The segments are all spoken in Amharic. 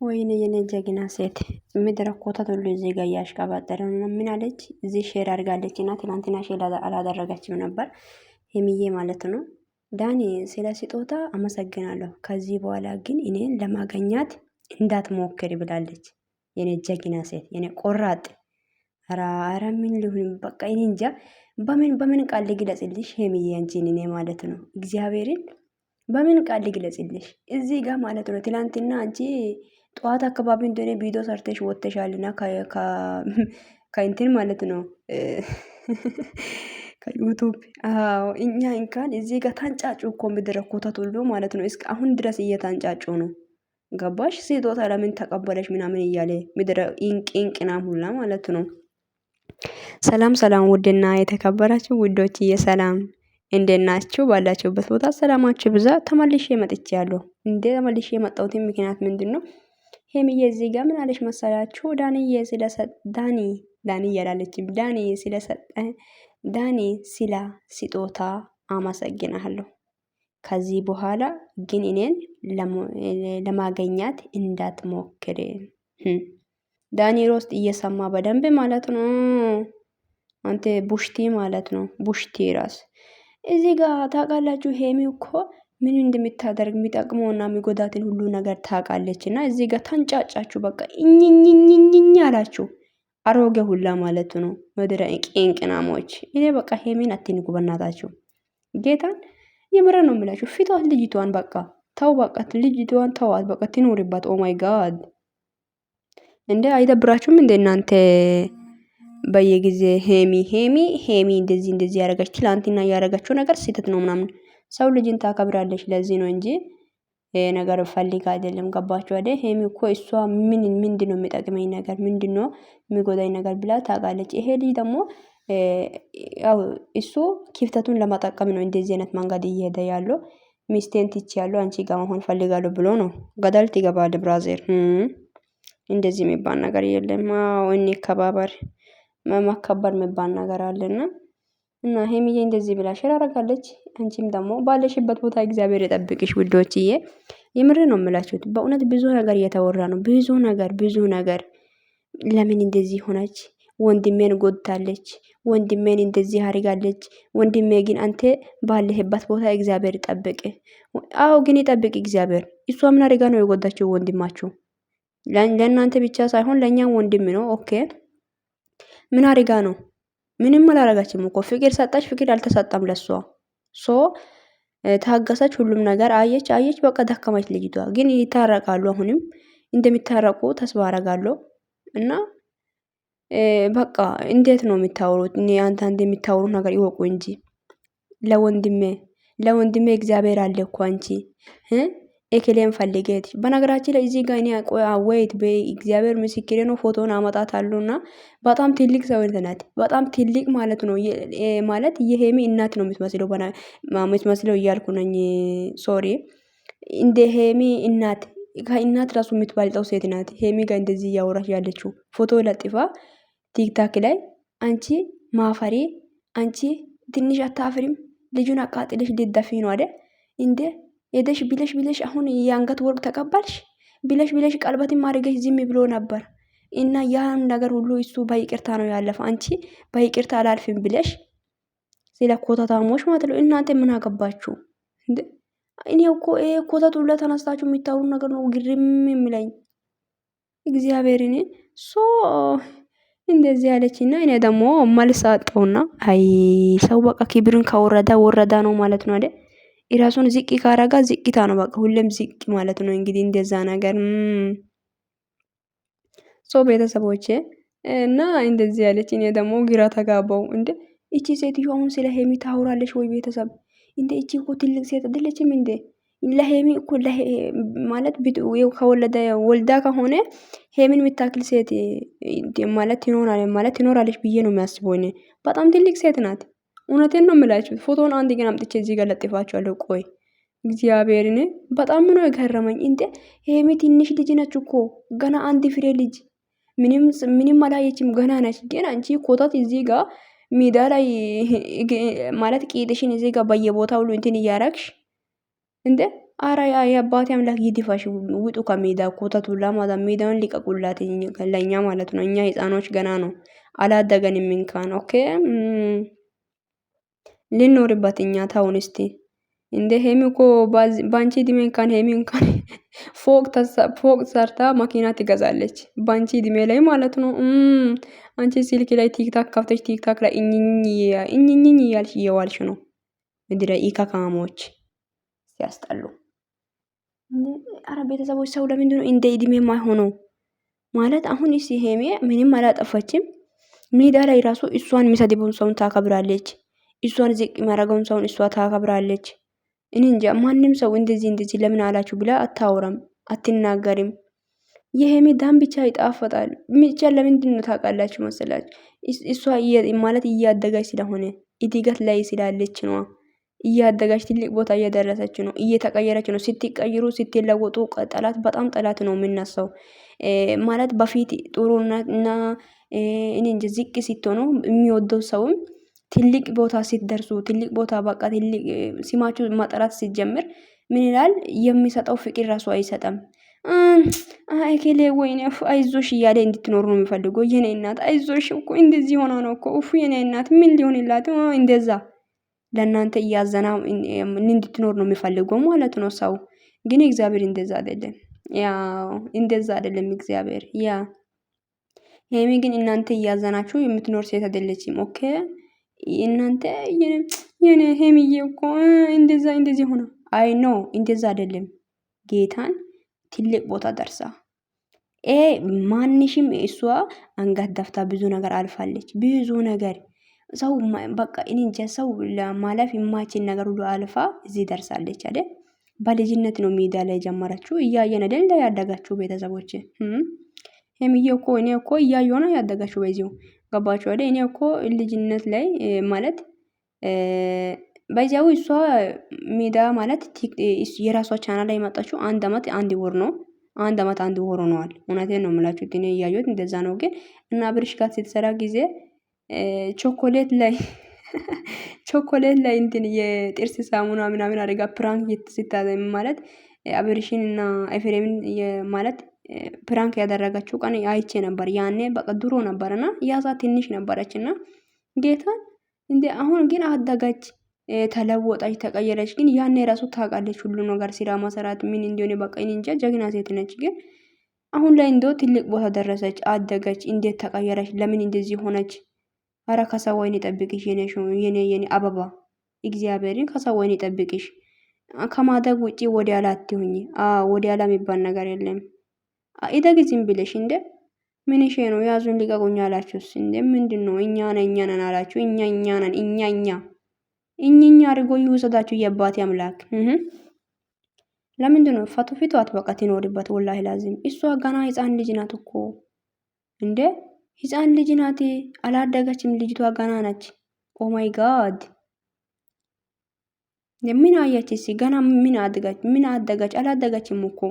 ወይኔ የኔ ጀግና ሴት ምድረ ኮተት ሁሉ እዚህ ጋር እያሽቀባጠረ ነው። ምን አለች? እዚህ ሼር አድርጋለች እና ትናንትና ሼር አላደረገችም ነበር ሄሚዬ ማለት ነው። ዳኒ ስለ ስጦታ አመሰግናለሁ፣ ከዚህ በኋላ ግን እኔን ለማገኛት እንዳትሞክሪ ብላለች። የኔ ጀግና ሴት፣ የኔ ቆራጥ። ኧረ ምን ሊሆን በቃ እኔ እንጃ። በምን ቃል ልግለጽልሽ ሄሚዬ አንቺን እኔ ማለት ነው እግዚአብሔርን በምን ቃል ልግለጽልሽ እዚህ ጋር ማለት ነው። ትላንትና አንቺ ጠዋት አካባቢ እንደሆነ ቪዲዮ ሰርተሽ ወጥተሻልና ከእንትን ማለት ነው ከዩቱብ። አዎ እኛ እንኳን እዚህ ጋር ታንጫጩ እኮ ምድረ ኮተት ሁሉ ማለት ነው። እስከ አሁን ድረስ እየታንጫጩ ነው። ገባሽ? ስጦታ ለምን ተቀበለሽ ምናምን እያለ ምድረ ኢንቅናም ሁላ ማለት ነው። ሰላም ሰላም፣ ውድና የተከበራችሁ ውዶች እየሰላም እንዴት ናችሁ? ባላችሁበት ቦታ ሰላማችሁ ብዛ። ተመልሼ መጥቻለሁ። ተመልሼ የመጣሁት ምክንያት ምንድነው? ሄሚዬ እዚህ ጋር ምን አለች መሰላችሁ? ዳኒ እያላለችም ዳኒ ስለ ስጦታ አመሰግናለሁ። ከዚህ በኋላ ግን እኔን ለማገኛት እንዳትሞክር። ዳኒ ሮስት እየሰማ በደንብ ማለት ነው። አንተ ቡሽቲ ማለት ነው። ቡሽቲ ራስ እዚህ ጋር ታውቃላችሁ። ሄሚ እኮ ምን እንደምታደርግ የሚጠቅመውና የሚጎዳትን ሁሉ ነገር ታውቃለች። እና እዚህ ጋር ታንጫጫችሁ በቃ እኝኝኝኝኝ አላችሁ። አሮጌ ሁላ ማለት ነው። ምድረ ቄንቅናሞች። እኔ በቃ ሄሚን አትንኩ በናታችሁ። ጌታን የምረ ነው የምላችሁ። ፊቷት ልጅቷን በቃ ተው፣ በቃ ልጅቷን ተዋት በቃ ትኖርባት። ኦ ማይ ጋድ እንደ አይደብራችሁም እንደ እናንተ በየጊዜ ሄሚ እንደዚህ ያደረገች ትላንትና ያደረገችው ነገር ስህተት ነው ምናምን። ሰው ልጅን ታከብራለች። ለዚህ ነው እንጂ ነገር ፈልጋ አይደለም። ገባችሁ አይደል? ሄሚ እኮ እሷ ምንድነው የሚጠቅመኝ ነገር ምንድነው የሚጎዳኝ ነገር ብላ ታውቃለች። ይሄ ልጅ ደግሞ ያው እሱ ክፍተቱን ለማጠቀም ነው እንደዚህ አይነት መንገድ እየሄደ ያለው። ሚስቴን ትቼ ያለው አንቺ ጋር መሆን ፈልጋለሁ ብሎ ነው። ገደል ትገባለህ ብራዘር። እንደዚህ የሚባል ነገር የለም። አዎ እኔ ከባበር መከበር የሚባል ነገር አለና እና ሄሚዬ እንደዚህ ብላ ሼር አደርጋለች። አንቺም ደግሞ ባለሽበት ቦታ እግዚአብሔር ይጠብቅሽ ውዶችዬ። የምር ነው የምላችሁት። በእውነት ብዙ ነገር እየተወራ ነው። ብዙ ነገር ለምን እንደዚህ ሆነች? ወንድሜን ጎድታለች። ወንድሜን እንደዚህ አድርጋለች። ወንድሜ ግን አንተ ባለህበት ቦታ እግዚአብሔር ይጠብቅ። አዎ ግን ይጠብቅ እግዚአብሔር። እሷ ምን አድርጋ ነው የጎዳችው? ወንድማችሁ ለእናንተ ብቻ ሳይሆን ለእኛም ወንድም ነው። ኦኬ ምን አድርጋ ነው? ምንም አላረጋችም እኮ ፍቅር ሰጣች። ፍቅር አልተሰጠም ለሷ። ሶ ታገሰች። ሁሉም ነገር አየች። በቃ ደከመች ልጅቷ። ግን ይታረቃሉ። አሁንም እንደሚታረቁ ተስፋ አረጋለሁ። እና በቃ እንዴት ነው የሚታወሩት? እኔ አንተ የሚታወሩት ነገር ይወቁ እንጂ ለወንድሜ እግዚአብሔር አለ እኮ አንቺ ኤክሌም ፈልጌት። በነገራችን ላይ እዚህ ጋር እኔ ወይት በእግዚአብሔር ምስክሬ ነው። ፎቶን አመጣታለሁና በጣም ትልቅ ሰው ናት። በጣም ትልቅ ማለት ነው። ማለት የሄሚ እናት ነው የምትመስለው እያልኩ ነኝ። ሶሪ እንደ ሄሚ እናት ከእናት ራሱ የምትባልጠው ሴት ናት። ሄሚ ጋር እንደዚህ እያወራች ያለችው ፎቶ ለጥፋ ቲክታክ ላይ አንቺ ማፈሪ፣ አንቺ ትንሽ አታፍሪም? ልጁን አቃጥለሽ ልደፊ ነው አይደል እንዴ? ሄደሽ ብለሽ አሁን የአንገት ወርቅ ተቀባልሽ ብለሽ ቀለበትም አድርገሽ ዝም ብሎ ነበር እና ያን ነገር ሁሉ እሱ በይቅርታ ነው ያለፈ። አንቺ በይቅርታ አላልፍም ብለሽ ስለ ኮተታሞች ማለት ነው። እናንተ ምን አገባችሁ እንዴ? እኔ እኮ ይሄ ኮተቱ ለተነስታችሁ የሚታወሩ ነገር ነው ግርም የሚለኝ እግዚአብሔርን። ሶ እንደዚህ ያለችና እኔ ደግሞ መልስ አጣውና አይ ሰው በቃ ክብርን ከወረዳ ነው ማለት ነው አይደል? የራሱን ዝቅ ካረጋ ዝቅታ ነው በቃ ሁሌም ዝቅ ማለት ነው። እንግዲህ እንደዛ ነገር ቤተሰቦቼ እና እንደዚህ ያለች እኔ ደግሞ ግራ ተጋባው። እንዴ እቺ ሴትዮ አሁን ስለ ሄሚ ታውራለች ወይ? ቤተሰብ እንዴ እቺ እኮ ትልቅ ሴት አይደለችም እንዴ? ለሄሚ እኮ ማለት ወልዳ ከሆነ ሄሚን የምታክል ሴት ማለት ትኖራለች ብዬ ነው የሚያስበው እኔ። በጣም ትልቅ ሴት ናት። እውነቴን ነው የምላችሁ። ፎቶን አንድ ቀን አምጥቼ እዚህ ጋር ለጥፋችኋለሁ። ቆይ እግዚአብሔርን በጣም ነው የገረመኝ። እንዴ ሄሚ ትንሽ ልጅ ነች እኮ ገና አንድ ፍሬ ልጅ ምንም አላየችም ገና ነች። ግን አንቺ ኮታት እዚህ ጋር ሜዳ ላይ ማለት ቂጥሽን እዚህ ጋር በየቦታው ሁሉ እንትን እያረግሽ እንዴ አረ የአባቴ አምላክ ይድፋሽ። ውጡ ከሜዳ ኮተቱላ ማለት ሜዳውን ሊቀቁላት ለኛ ማለት ነው። እኛ ህፃኖች ገና ነው አላደገንም እንኳን ኦኬ። ልንኖርበት እኛ ታውን እስቲ እንደ ሄሚ እኮ ባንቺ እድሜ እንኳን ሄሚ እንኳን ፎቅ ሰርታ መኪና ትገዛለች ባንቺ እድሜ ላይ ማለት ነው። አንቺ ስልክ ላይ ቲክታክ ከፍተሽ ቲክታክ ላይ እኝኝኝ እያልሽ እየዋልሽ ነው። ምድረ ኢካካሞች ሲያስጠሉ። አረ ቤተሰቦች ሰው ለምንድነው እንደ እድሜ ማይሆነው? ማለት አሁን እሺ ሄሜ ምንም አላጠፋችም። ሜዳ ላይ ራሱ እሷን የሚሰድበውን ሰውን ታከብራለች። እሷን ዝቅ የሚያደርገውን ሰውን እሷ ታከብራለች። እኔ እንጃ ማንም ሰው እንደዚህ ለምን አላችሁ ብላ አታወራም፣ አትናገርም። የሄሜ ዳም ብቻ ይጣፈጣል። ብቻ ለምንድን ነው ታውቃላችሁ መሰላችሁ? እሷ ማለት እያደገች ስለሆነ እድገት ላይ ስላለች ነው። እያደገች ትልቅ ቦታ እየደረሰች ነው፣ እየተቀየረች ነው። ስትቀይሩ ስትለወጡ ጠላት በጣም ጠላት ነው የሚነሳው። ማለት በፊት ጥሩና እና እኔ እንጂ ዝቅ ስትሆኑ የሚወደው ሰውም ትልቅ ቦታ ስትደርሱ ትልቅ ቦታ በቃ ትልቅ ሲማችሁ ማጠራት ሲጀምር ምን ይላል? የሚሰጠው ፍቅር ራሱ አይሰጠም። አይከሌ ወይኔ አይዞሽ እያለ እንድትኖሩ ነው የሚፈልገው። የኔ እናት አይዞሽ እኮ እንደዚህ ሆና ነው እኮ የኔ እናት ምን ሊሆንላት እንደዛ ለእናንተ እያዘና እንድትኖር ነው የሚፈልገው ማለት ነው ሰው። ግን እግዚአብሔር እንደዛ አይደለም። ያው እንደዛ አይደለም እግዚአብሔር። ያ ሄሚ ግን እናንተ እያዘናችሁ የምትኖር ሴት አይደለችም። ኦኬ እናንተ የኔ ሄሚዬ እኮ እንደዚህ ሆነ። አይ ኖ እንደዛ አይደለም። ጌታን ትልቅ ቦታ ደርሳ ማንሽም እሷ አንገት ደፍታ ብዙ ነገር አልፋለች። ብዙ ነገር ሰው በቃ እኔ እንጃ ሰው ለማለፍ የማይችል ነገር ሁሉ አልፋ እዚህ ደርሳለች አይደል? በልጅነት ነው ሜዳ ላይ ጀመረችው። እያየን አይደል ያደጋችሁ ቤተሰቦች። ሄሚዬ እኮ እኔ እኮ እያየሁ ነው ያደጋችሁ። በዚሁ ገባችሁ አይደል? እኔ እኮ ልጅነት ላይ ማለት በዚያው እሷ ሜዳ ማለት የራሷ ቻናል ላይ መጣችሁ 1 አመት 1 ወር ነው። 1 አመት 1 ወር ሆነዋል። እውነቴን ነው የምላችሁት። እኔ እያየሁት እንደዛ ነው። ግን እና ብርሽ ጋር ስትሰራ ጊዜ ቾኮሌት ላይ እንትን የጥርስ ሳሙና ምናምን አድርጋ ፕራንክ ስታዘም ማለት አብርሽን እና ኤፍሬምን ማለት ፕራንክ ያደረጋችሁ ቀን አይቼ ነበር። ያኔ በቃ ድሮ ነበርና ያዛ ትንሽ ነበረችና ጌታን እንዴ አሁን ግን አደገች፣ ተለወጠች፣ ተቀየረች። ግን ያኔ ራሱ ታውቃለች ሁሉ ነገር ስራ መሰራት ምን እንደሆነ በቃ እኔ እንጃ ጀግና ሴት ነች። ግን አሁን ላይ እንደው ትልቅ ቦታ ደረሰች፣ አደገች። እንዴት ተቀየረች? ለምን እንደዚህ ሆነች? አረ ከሰው ወይን ይጠብቅሽ የኔ አበባ። እግዚአብሔርን ከሰው ወይን ይጠብቅሽ። ከማደግ ውጪ ወደ ኋላ አትሁኝ። ወደ ኋላ የሚባል ነገር የለም። ኢደግ ዝም ብለሽ እንደ ምን ሼ ነው ያዙን ሊቀቁኝ አላችሁስ እንደ ምንድነው? እኛ ነን አላችሁ። እኛ ነን እኛ አድርጎ ይውሰዳችሁ የአባቴ አምላክ። ለምንድነው ፈቱ ፊቷት በቃ ትኖርበት። ወላሂ ላዚም እሷ ገና ህፃን ልጅ ናት እኮ እንደ ህፃን ልጅ ናት። አላደገችም ልጅቷ ገና ነች። ኦ ማይ ጋድ ምን አያች እሲ ገና ምን አደገች? አላደገችም እኮ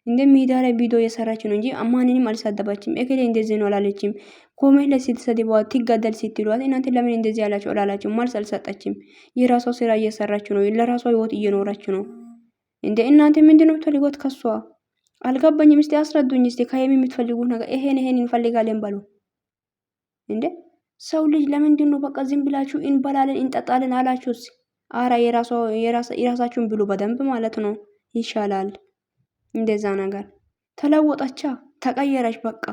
እንደ ሜዳ ላይ ቪዲዮ የሰራች ነው እንጂ ማንንም አልሳደባችም። እከሌ እንደዚህ ነው አላለችም። ኮሜንት ላይ ስትሰድቧት ትገደል ስትሏት እናንተ ለምን እንደዚህ ያላችሁ አላላችሁ። መልስ አልሰጠችም። የራሷ ስራ እየሰራች ነው። ለራሷ ህይወት እየኖረች ነው። እንደ እናንተ ምንድነው የምትፈልጉት ከሷ? አልገባኝም። እስቲ አስረዱኝ። እስቲ ከሄሚ የምትፈልጉት ነገር ይሄን እንፈልጋለን በሉ። እንደ ሰው ልጅ ለምንድን ነው በቃ ዝም ብላችሁ እንበላለን እንጠጣለን አላችሁስ? አራ የራሳችሁን ብሉ በደንብ ማለት ነው ይሻላል። እንደዛ ነገር ተለወጣቻ፣ ተቀየረች። በቃ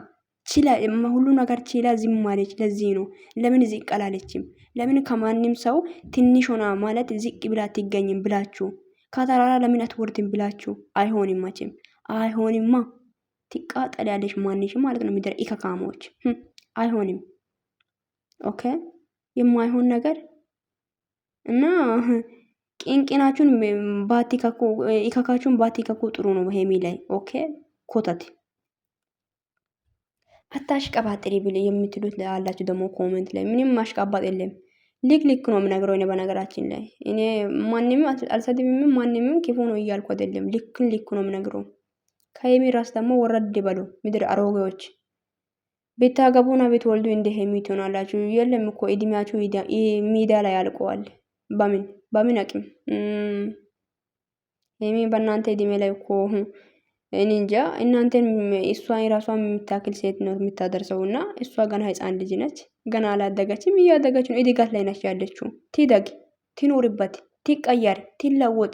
ችላ ሁሉ ነገር ችላ ዝም ማለች። ለዚህ ነው ለምን ዝቅ አላለችም? ለምን ከማንም ሰው ትንሽ ሆና ማለት ዝቅ ብላ አትገኝም ብላችሁ ከተራራ ለምን አትወርድም ብላችሁ አይሆንም። መቼም አይሆንማ። ትቃጠላለች ማንሽም ማለት ነው። ምድረ ኢከካሞች አይሆንም። ኦኬ የማይሆን ነገር እና ቂንቂናችሁን ባቲካኩ ኢካካችሁን ባቲካኩ ጥሩ ነው። ሄሚ ላይ ኦኬ ኮተት አታሽቀባጥሪ ብል የምትሉት አላችሁ ደግሞ ኮሜንት ላይ ምንም ማሽቃባጥ የለም። ልክ ነው የምነግረው እኔ በነገራችን ላይ እኔ ማንንም አልሰድብም፣ ማንንም ክፉ ነው እያልኩ አይደለም። ልክ ነው የምነግረው። ከሄሚ ራስ ደግሞ ወረድ በሉ ምድር አሮጌዎች። ቤታገቡና ቤት ወልዱ እንደ ሄሚ ትሆናላችሁ። የለም እኮ እድሜያችሁ ሜዳ ላይ ያልቀዋል። በምን አቅም ሄሚ በእናንተ እድሜ ላይ እኮ እኔ እንጃ እናንተን እሷን የራሷን የምታክል ሴት ነው የምታደርሰው እና እሷ ገና ህፃን ልጅ ነች። ገና አላደገችም፣ እያደገች ነው። እድጋት ላይ ነች ያለችው። ትደግ፣ ትኖርበት፣ ትቀየር፣ ትለወጥ፣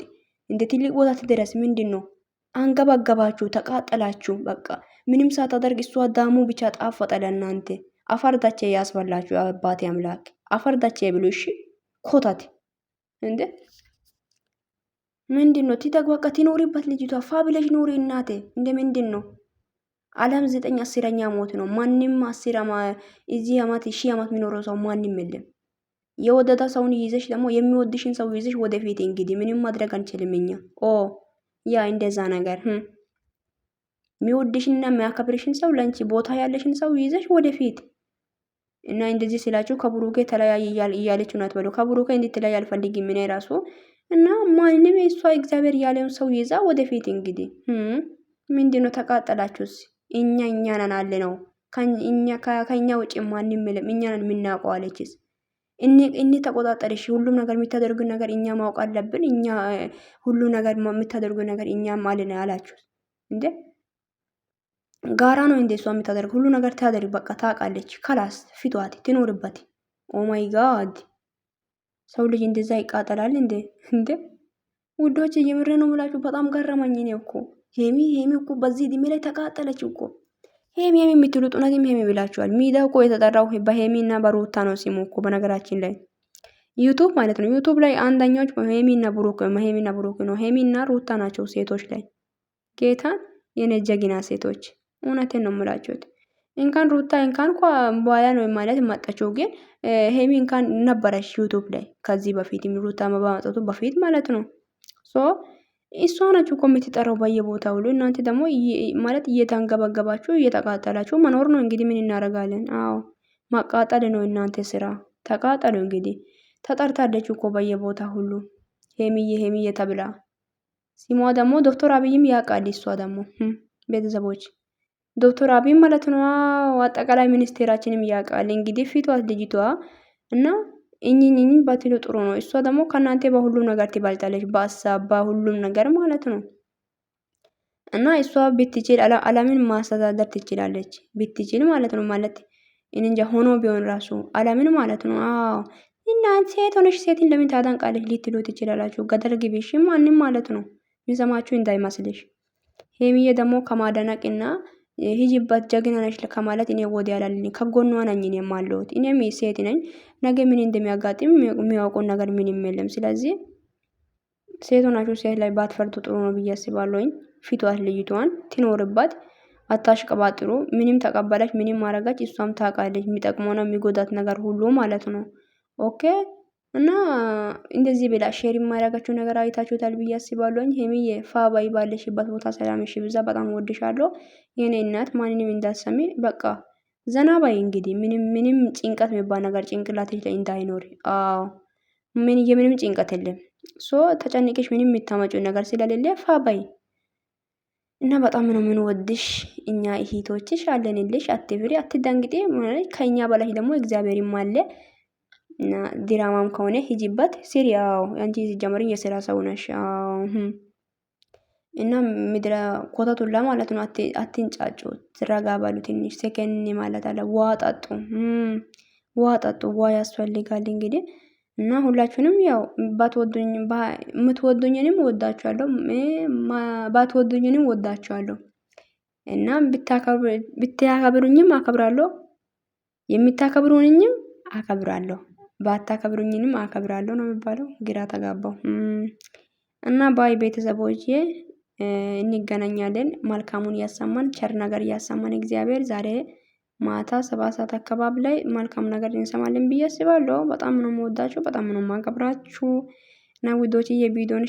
እንደ ትልቅ ቦታ ትድረስ። ምንድን ነው አንገባገባችሁ፣ ተቃጠላችሁ። በቃ ምንም ሳታደርግ እሷ ዳሙ ብቻ ጣፈጠ ለእናንተ። አፈርዳቼ ያስበላችሁ አባቴ አምላክ አፈርዳቼ ብሎ እሺ። ኮታት እንዴ ምንድን ነው? ትተግ በቃ ትኖሪበት። ልጅቷ ፋ ብለሽ ኖሪ እናቴ። እንደ ምንድን ነው? ዓለም 9/10 ሞት ነው። ማንም 10 እዚህ አመት 1000 አመት የሚኖረው ሰው ማንም የለም። የወደዳ ሰውን ይዘሽ ደግሞ የሚወድሽን ሰው ይዘሽ ወደፊት እንግዲህ ምንም ማድረግ አንችልም እኛ። ኦ ያ እንደዛ ነገር የሚወድሽንና የሚያከብርሽን ሰው ለንቺ ቦታ ያለሽን ሰው ይዘሽ ወደፊት እና እንደዚህ ስላችሁ ከብሩኬ ተለያይ እያለች ነው አትበሉ። ከብሩኬ እንድትለያይ አልፈልግም እኔ ራሱ እና ማንንም እሷ እግዚአብሔር ያለውን ሰው ይዛ ወደፊት እንግዲህ ምንድነው ተቃጠላችሁስ? እኛ ነን አለ ነው ከኛ ውጭ ማንም የለም እኛ ነን የምናውቀው አለችስ። እኔ ተቆጣጠርሽ ሁሉም ነገር የምታደርጉ ነገር እኛ ማወቅ አለብን። እኛ ሁሉ ነገር የምታደርጉ ነገር እኛ ማለን አላችሁ እንዴ? ጋራ ነው እንዴ እሷ የምታደርግ ሁሉ ነገር ታደርግ። በቃ ታውቃለች። ከላስ ፊቷት ትኖርበት። ኦ ማይ ጋድ ሰው ልጅ እንደዛ ይቃጠላል እንዴ? እንዴ ውዶች እየምሬ ነው የምላችሁ። በጣም ገረመኝ ነው እኮ ሄሚ እኮ በዚህ እድሜ ላይ ተቃጠለች እኮ። ሄሚ የምትሉት እውነትም ሄሚ ብላችኋል። ሚዲያ እኮ የተጠራው በሄሚና በሩታ ነው ሲሙ እኮ በነገራችን ላይ ዩቱብ ማለት ነው። ዩቱብ ላይ አንደኞች ሄሚና ብሩክ ነው። ሄሚና ሩታ ናቸው ሴቶች ላይ ጌታን የኔ ጀግና ሴቶች። እውነቴን ነው የምላችሁት። እንኳን ሩታ እንኳን በኋላ ነው ማለት መጣችው፣ ግን ሄሚ እንኳን ነበረች ዩቱብ ላይ ከዚህ በፊት ሩታ መባመጣቱ በፊት ማለት ነው። ሶ እሷ ናችሁ እኮ የምትጠራው በየቦታ ሁሉ። እናንተ ደግሞ ማለት እየተንገበገባችሁ እየተቃጠላችሁ መኖር ነው እንግዲህ። ምን እናደርጋለን? አዎ ማቃጠል ነው እናንተ ስራ። ተቃጠሉ እንግዲህ። ተጠርታለች እኮ በየቦታ ሁሉ ሄሚዬ ተብላ። ሲሟ ደግሞ ዶክተር አብይም ያውቃል። እሷ ደግሞ ቤተሰቦች ዶክተር አብይ ማለት ነው። አጠቃላይ ሚኒስቴራችንም ያውቃል እንግዲህ ፊቷት ልጅቷ እና እኝኝኝ ባትሉ ጥሩ ነው። እሷ ደግሞ ከናንተ በሁሉም ነገር ትባልጣለች፣ በሀሳብ በሁሉም ነገር ማለት ነው። እና እሷ ብትችል ዓለምን ማስተዳደር ትችላለች፣ ብትችል ማለት ነው። ማለት እንጃ ሆኖ ቢሆን ራሱ ዓለምን ማለት ነው። አዎ እና ሴት ሆነሽ ሴትን ለምን ታዳንቃለች ልትሉ ትችላላችሁ። ገደል ግቢሽ ማንም ማለት ነው። የሚሰማችሁ እንዳይመስልሽ። ሄሚዬ ደግሞ ከማዳነቅና ሂጂበት ጀግና ነሽ ከማለት እኔ ወዲያ ያላልኝ ከጎኗ ነኝ እኔ የማለሁት። እኔም ሴት ነኝ። ነገ ምን እንደሚያጋጥም የሚያውቀው ነገር ምንም የለም። ስለዚህ ሴት ሆናችሁ ሴት ላይ ባትፈርዱ ጥሩ ነው ብዬ አስባለሁኝ። ፊቷት ልጅቷን ትኖርባት፣ አታሽቀባጥሩ። ምንም ተቀበለች ምንም ማረጋች እሷም ታውቃለች የሚጠቅመውና የሚጎዳት ነገር ሁሉ ማለት ነው። ኦኬ እና እንደዚህ ብላ ሼር የማያደርጋችሁ ነገር አይታችሁታል ብዬ አስባለሁኝ። ሄሚዬ ፋባይ ባለሽበት ቦታ ሰላምሽ ብዛ። በጣም ወድሻለሁ የኔ እናት። ማንንም እንዳትሰሚ በቃ ዘና ባይ። እንግዲህ ምንም ጭንቀት የሚባል ነገር ጭንቅላትሽ ላይ እንዳይኖር። አዎ የምንም ጭንቀት የለም። ሶ ተጨንቀሽ ምንም የምታመጪው ነገር ስለሌለ ፋባይ እና በጣም ነው የምንወድሽ እኛ እህቶችሽ አለንልሽ። አትፍሪ፣ አትደንግጤ። ከኛ በላይ ደግሞ እግዚአብሔርም አለ። እና ድራማም ከሆነ ሂጂበት ስሪ። አዎ አንቺ ሲጀመሪኝ የስራ ሰው ነሽ። እና ምድረ ኮተቱላ ማለት ነው። አትንጫጩ፣ ረጋ በሉ ትንሽ ሰከን ማለት አለ። ውሃ ጠጡ፣ ውሃ ያስፈልጋል እንግዲህ። እና ሁላችሁንም ያው የምትወዱኝንም ወዳችኋለሁ፣ ባትወዱኝንም ወዳችኋለሁ። እና ብታከብሩኝም አከብራለሁ፣ የምታከብሩኝም አከብራለሁ፣ ባታከብሩኝንም አከብራለሁ ነው የሚባለው። ግራ ተጋባው። እና ባይ ቤተሰቦቼ እንገናኛለን። መልካሙን ያሰማን፣ ቸር ነገር ያሰማን እግዚአብሔር። ዛሬ ማታ 7 ሰዓት አካባቢ ላይ መልካም ነገር እንሰማለን ብዬ አስባለሁ። በጣም ነው የምወዳችሁ፣ በጣም ነው የማከብራችሁ። እና ውዶች የቪዲዮን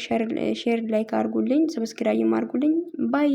ሼር ላይክ አድርጉልኝ፣ ሰብስክራይብ አድርጉልኝ። ባይ